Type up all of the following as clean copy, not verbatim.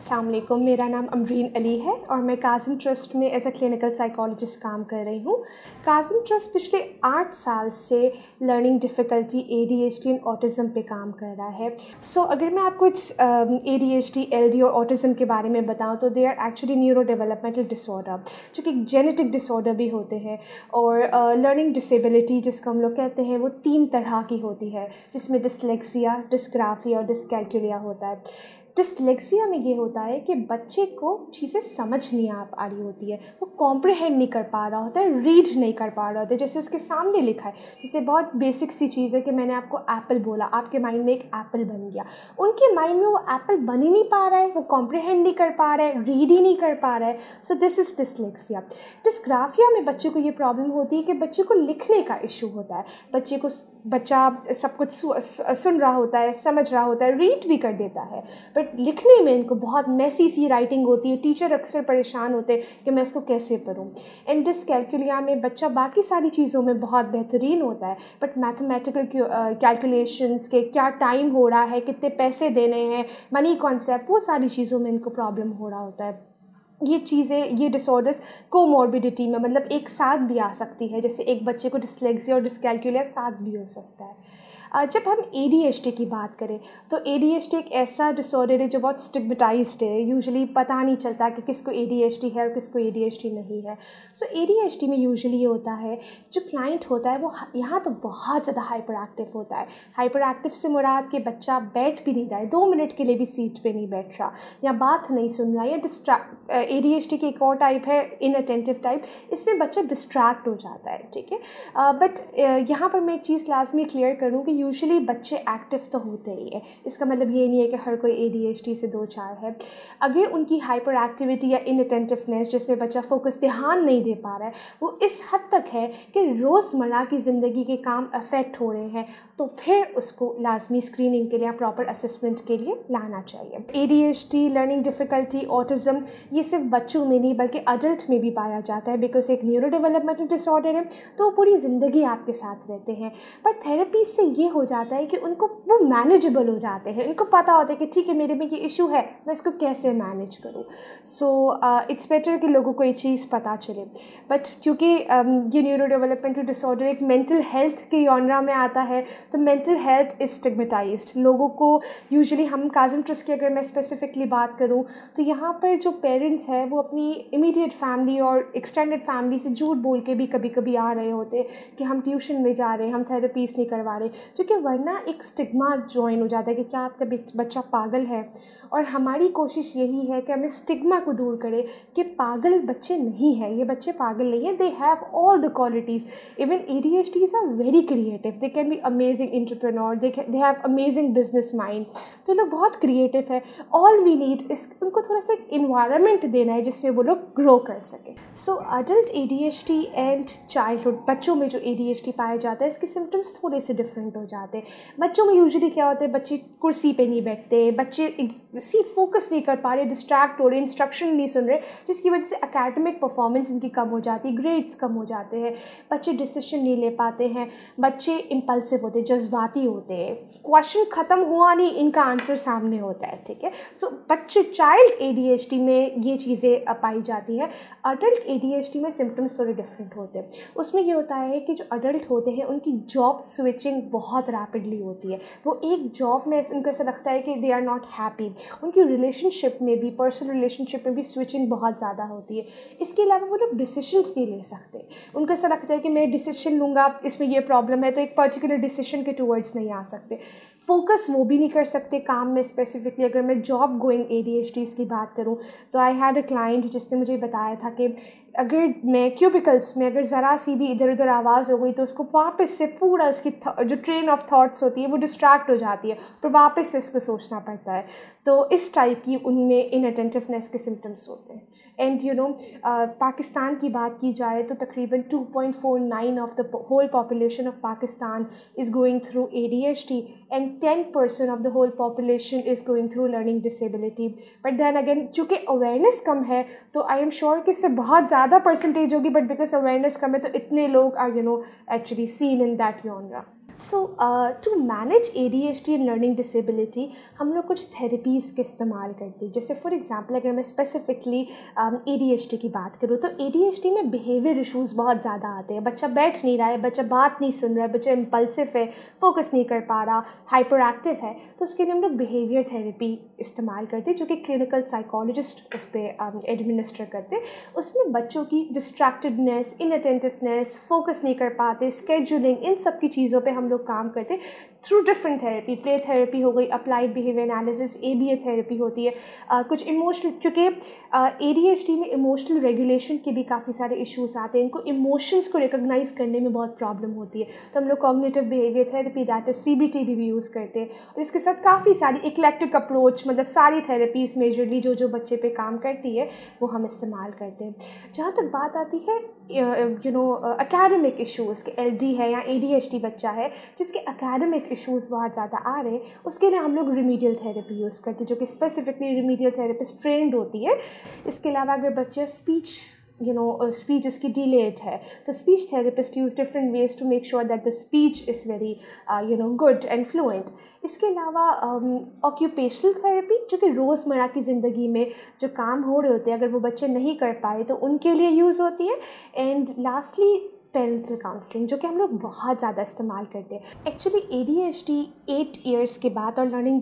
अस्सलाम वालेकुम, मेरा नाम अमरीन अली है और मैं काज़िम ट्रस्ट में एज अ क्लिनिकल साइकोलॉजिस्ट काम कर रही हूँ। काज़िम ट्रस्ट पिछले 8 साल से learning difficulty, ADHD and autism पे काम कर रहा है। अगर मैं आपको ADHD, LD और ऑटिज़म के बारे में बताऊँ तो they are actually neuro developmental disorder, जो कि जेनेटिक डिसऑर्डर भी होते हैं। और लर्निंग डिसेबिलिटी जिसको हम लोग कहते हैं वो 3 तरह की होती है, जिसमें डिसलेक्सिया, डिस्ग्राफिया और डिसकैल्कुलिया होता है। डिसलेक्सिया में ये होता है कि बच्चे को चीज़ें समझ नहीं आ रही होती है, वो कॉम्प्रहेंड नहीं कर पा रहा होता है, रीड नहीं कर पा रहा होता है। जैसे उसके सामने लिखा है, जैसे बहुत बेसिक सी चीज़ है कि मैंने आपको एप्पल बोला, आपके माइंड में एक एप्पल बन गया, उनके माइंड में वो एप्पल बन ही नहीं पा रहा है, वो कॉम्प्रहेंड नहीं कर पा रहा है, रीड ही नहीं कर पा रहा है। So this is dyslexia. Dysgraphia में बच्चे को ये प्रॉब्लम होती है कि बच्चे को लिखने का इशू होता है। बच्चा सब कुछ सुन रहा होता है, समझ रहा होता है, रीड भी कर देता है, बट लिखने में इनको बहुत मैसी सी राइटिंग होती है। टीचर अक्सर परेशान होते हैं कि मैं इसको कैसे पढूं। एंड डिसकैल्कुलिया में बच्चा बाकी सारी चीज़ों में बहुत बेहतरीन होता है, बट मैथमेटिकल कैलकुलेशंस के क्या टाइम हो रहा है, कितने पैसे देने हैं, मनी कॉन्सेप्ट, वो सारी चीज़ों में इनको प्रॉब्लम हो रहा होता है। ये चीज़ें, ये डिसऑर्डर्स कोमॉर्बिडिटी में मतलब एक साथ भी आ सकती है। जैसे एक बच्चे को डिसलेक्सिया और डिसकैल्कुलिया साथ भी हो सकता है। जब हम ADHD की बात करें तो ADHD एक ऐसा डिसऑर्डर है जो बहुत स्टिग्मेटाइज्ड है। यूजुअली पता नहीं चलता कि किसको ADHD है और किसको ADHD नहीं है। ADHD में यूजुअली ये होता है, जो क्लाइंट होता है वो यहाँ तो बहुत ज़्यादा हाइपर एक्टिव होता है। हाइपर एक्टिव से मुराद कि बच्चा बैठ भी नहीं रहा है, 2 मिनट के लिए भी सीट पे नहीं बैठ रहा, या बात नहीं सुन रहा, या ADHD की एक और टाइप है इनअटेंटिव टाइप, इसमें बच्चा डिस्ट्रैक्ट हो जाता है, ठीक है। बट यहाँ पर मैं एक चीज़ लाजमी क्लियर करूँ कि यूजुअली बच्चे एक्टिव तो होते ही है। इसका मतलब ये नहीं है कि हर कोई ADHD से 2-4 है। अगर उनकी हाइपर एक्टिविटी या इनअटेंटिवनेस, जिसमें बच्चा फोकस, ध्यान नहीं दे पा रहा है, वो इस हद तक है कि रोज़मर्रा की ज़िंदगी के काम अफेक्ट हो रहे हैं, तो फिर उसको लाजमी स्क्रीनिंग के लिए, प्रॉपर असेसमेंट के लिए लाना चाहिए। ADHD, लर्निंग डिफ़िकल्टी, ऑटिज़म, ये सिर्फ बच्चों में नहीं बल्कि अडल्ट में भी पाया जाता है, बिकॉज एक न्यूरो डेवलपमेंटल डिसऑर्डर है, तो पूरी ज़िंदगी आपके साथ रहते हैं। पर थेरेपी से ये हो जाता है कि उनको वो मैनेजेबल हो जाते हैं, उनको पता होता है कि ठीक है, मेरे में ये इशू है, मैं इसको कैसे मैनेज करूँ। इट्स बेटर कि लोगों को ये चीज़ पता चले। बट क्योंकि ये न्यूरो डेवलपमेंटल डिसऑर्डर एक मेंटल हेल्थ के जॉनरा में आता है, तो मेंटल हेल्थ इज स्टिग्मेटाइज्ड। लोगों को यूजुअली, हम काज़िम ट्रस्ट की अगर मैं स्पेसिफिकली बात करूँ तो यहाँ पर जो पेरेंट्स हैं वो अपनी इमीडिएट फैमिली और एक्सटेंडेड फैमिली से झूठ बोल के भी कभी कभी आ रहे होते हैं कि हम ट्यूशन में जा रहे हैं, हम थेरेपीज़ नहीं करवा रहे, क्योंकि वरना एक स्टिग्मा ज्वाइन हो जाता है कि क्या आपका बच्चा पागल है। और हमारी कोशिश यही है कि हम इस स्टिग्मा को दूर करें कि पागल बच्चे नहीं हैं, ये बच्चे पागल नहीं हैं, they have all the qualities. Even ADHDs are very creative, they can be amazing entrepreneur, they have amazing business mind. तो ये लोग बहुत क्रिएटिव है। ऑल वी नीड इस उनको थोड़ा सा इन्वायरमेंट देना है जिसमें वो लोग ग्रो कर सकें। अडल्ट ADHD एंड चाइल्डहुड, बच्चों में जो ADHD पाया जाता है, इसके सिम्टम्स थोड़े से डिफरेंट हो जाते हैं। बच्चों में यूजुअली क्या होता है, बच्चे कुर्सी पे नहीं बैठते, बच्चे फोकस नहीं कर पा रहे, डिस्ट्रैक्ट हो रहे, इंस्ट्रक्शन नहीं सुन रहे, जिसकी वजह से एकेडमिक परफॉर्मेंस इनकी कम हो जाती है, ग्रेड्स कम हो जाते हैं, बच्चे डिसीजन नहीं ले पाते हैं, बच्चे इम्पल्सिव होते हैं, जज्बाती होते हैं, क्वेश्चन ख़त्म हुआ नहीं, इनका आंसर सामने होता है, ठीक है। बच्चे चाइल्ड ADHD में ये चीज़ें पाई जाती है। अडल्ट ADHD में सिम्टम्स थोड़े डिफरेंट होते हैं। उसमें ये होता है कि जो अडल्ट होते हैं उनकी जॉब स्विचिंग बहुत रैपिडली होती है। वो एक जॉब में उनको ऐसा लगता है कि दे आर नॉट हैप्पी। उनकी रिलेशनशिप में भी, पर्सनल रिलेशनशिप में भी स्विचिंग बहुत ज़्यादा होती है। इसके अलावा वो लोग डिसीजंस नहीं ले सकते। उनको ऐसा लगता है कि मैं डिसीजन लूँगा, इसमें ये प्रॉब्लम है, तो एक पर्टिकुलर डिसीजन के टूवर्ड्स नहीं आ सकते। फोकस वो भी नहीं कर सकते काम में। स्पेसिफिकली अगर मैं जॉब गोइंग ADHDs की बात करूँ तो आई हैड अ क्लाइंट जिसने मुझे बताया था कि अगर मैं क्यूबिकल्स में अगर ज़रा सी भी इधर उधर आवाज़ हो गई तो उसको वापस से पूरा इसकी जो ट्रेन ऑफ थॉट्स होती है वो डिस्ट्रैक्ट हो जाती है, पर वापस से इसको सोचना पड़ता है। तो इस टाइप की उनमें इनअटेंटिवनेस के सिम्टम्स होते हैं। एंड पाकिस्तान की बात की जाए तो तकरीबन 2.49 of the whole population of Pakistan is going through ADHD and 10% of the whole population is going through learning disability. But then again, चूँकि अवेयरनेस कम है तो आई एम श्योर कि इससे बहुत ज़्यादा परसेंटेज होगी, बट बिकॉज अवेयरनेस कम है तो इतने लोग are actually seen in that genre. So to manage ADHD and learning disability हम लोग कुछ थेरेपीज़ के इस्तेमाल करते हैं। जैसे फॉर एग्जांपल अगर मैं स्पेसिफिकली ADHD की बात करूँ तो ADHD में बिहेवियर इश्यूज़ बहुत ज़्यादा आते हैं। बच्चा बैठ नहीं रहा है, बच्चा बात नहीं सुन रहा है, बच्चा इम्पल्सिव है, फोकस नहीं कर पा रहा, हाइपर एक्टिव है, तो उसके लिए हम लोग बिहेवियर थेरेपी इस्तेमाल करते हैं जो कि क्लिनिकल साइकोलॉजिस्ट उस पर एडमिनिस्टर करते हैं। उसमें बच्चों की डिस्ट्रैक्टेडनेस, इनअटेंटिवनेस, फोकस नहीं कर पाते, स्केड्यूलिंग, इन सब की चीज़ों पे हम लोग काम करते through different therapy. Play therapy हो गई, applied behaviour analysis, ABA therapy होती है। कुछ इमोशनल, क्योंकि ADHD में इमोशनल रेगुलेशन के भी काफ़ी सारे इश्यूज आते हैं, इनको इमोशंस को रिकॉग्नाइज करने में बहुत प्रॉब्लम होती है, तो हम लोग cognitive behaviour therapy that is CBT भी यूज़ करते हैं। और इसके साथ काफ़ी सारी इक्लेक्टिक अप्रोच, मतलब सारी थेरेपीज़ मेजरली जो बच्चे पे काम करती है वो हम इस्तेमाल करते हैं। जहाँ तक बात आती है एकेडमिक इश्यूज़ के, LD है या ADHD बच्चा है जिसके एकेडमिक इश्यूज़ बहुत ज़्यादा आ रहे हैं, उसके लिए हम लोग रिमीडियल थेरेपी यूज़ करते हैं जो कि स्पेसिफिकली रिमीडियल थेरेपिस्ट ट्रेंड होती है। इसके अलावा अगर बच्चा स्पीच उसकी डिलेड है तो speech therapist use different ways to make sure that the speech is very good and fluent. इसके अलावा ऑक्यूपेशनल थेरेपी जो कि रोज़मर्रा की ज़िंदगी में जो काम हो रहे होते हैं अगर वो बच्चे नहीं कर पाए तो उनके लिए यूज़ होती है। एंड लास्टली पेरेंटल काउंसलिंग जो कि हम लोग बहुत ज़्यादा इस्तेमाल करते हैं। एक्चुअली ADHD 8 इयर्स के बाद और लर्निंग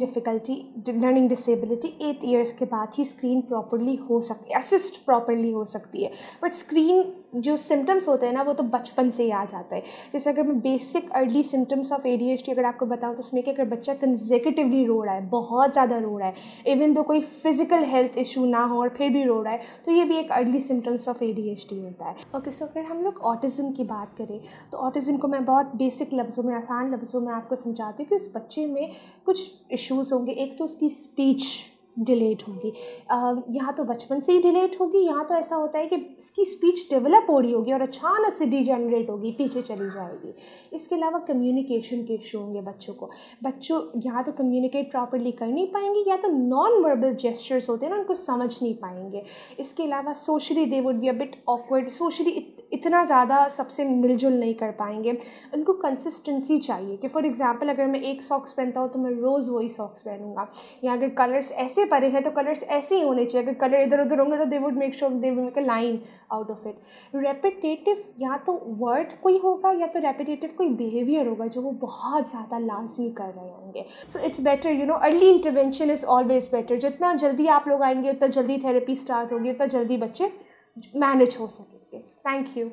डिसेबिलिटी 8 इयर्स के बाद ही स्क्रीन प्रॉपरली हो सकती है, असिस्ट प्रॉपरली हो सकती है। बट स्क्रीन जो सिम्टम्स होते हैं ना वो तो बचपन से ही आ जाता है। जैसे अगर मैं basic early symptoms of ADHD अगर आपको बताऊँ तो उसमें कि अगर बच्चा कंसेक्यूटिवली रो रहा है, बहुत ज़्यादा रो रहा है, इवन तो कोई फिजिकल हेल्थ इशू ना हो और फिर भी रो रहा है, तो ये भी एक अर्ली सिम्टम्स ऑफ ADHD होता है। ओके, सो अगर हम लोग ऑटिज़म की बात करें तो ऑटिज़म को मैं बहुत बेसिक लफ्ज़ों में, आसान लफ्ज़ों में आपको समझाती हूँ कि उस बच्चे में कुछ इश्यूज़ होंगे। एक तो उसकी स्पीच डिलेट होगी, यहाँ तो बचपन से ही डिलेट होगी, यहाँ तो ऐसा होता है कि इसकी स्पीच डेवलप हो रही होगी और अचानक से डिजेनरेट होगी, पीछे चली जाएगी। इसके अलावा कम्युनिकेशन के इशू होंगे बच्चों यहाँ तो कम्युनिकेट प्रॉपरली कर नहीं पाएंगे, या तो नॉन वर्बल जेस्चर्स होते हैं ना उनको समझ नहीं पाएंगे। इसके अलावा socially they would be a bit awkward, socially इतना ज़्यादा सबसे मिलजुल नहीं कर पाएंगे। उनको कंसिस्टेंसी चाहिए कि फॉर एग्जांपल अगर मैं एक सॉक्स पहनता हूँ तो मैं रोज़ वही सॉक्स पहनूंगा, या अगर कलर्स ऐसे परे हैं तो कलर्स ऐसे ही होने चाहिए, अगर कलर इधर उधर होंगे तो they would make sure they would make a line out of it. Repetitive या तो वर्ड कोई होगा या तो रेपिटेटिव कोई बिहेवियर होगा जो वो बहुत ज़्यादा लाजमी कर रहे होंगे। So it's better early intervention is always better. जितना जल्दी आप लोग आएंगे उतना जल्दी थेरेपी स्टार्ट होगी, उतना जल्दी बच्चे मैनेज हो सकेंगे। Thank you.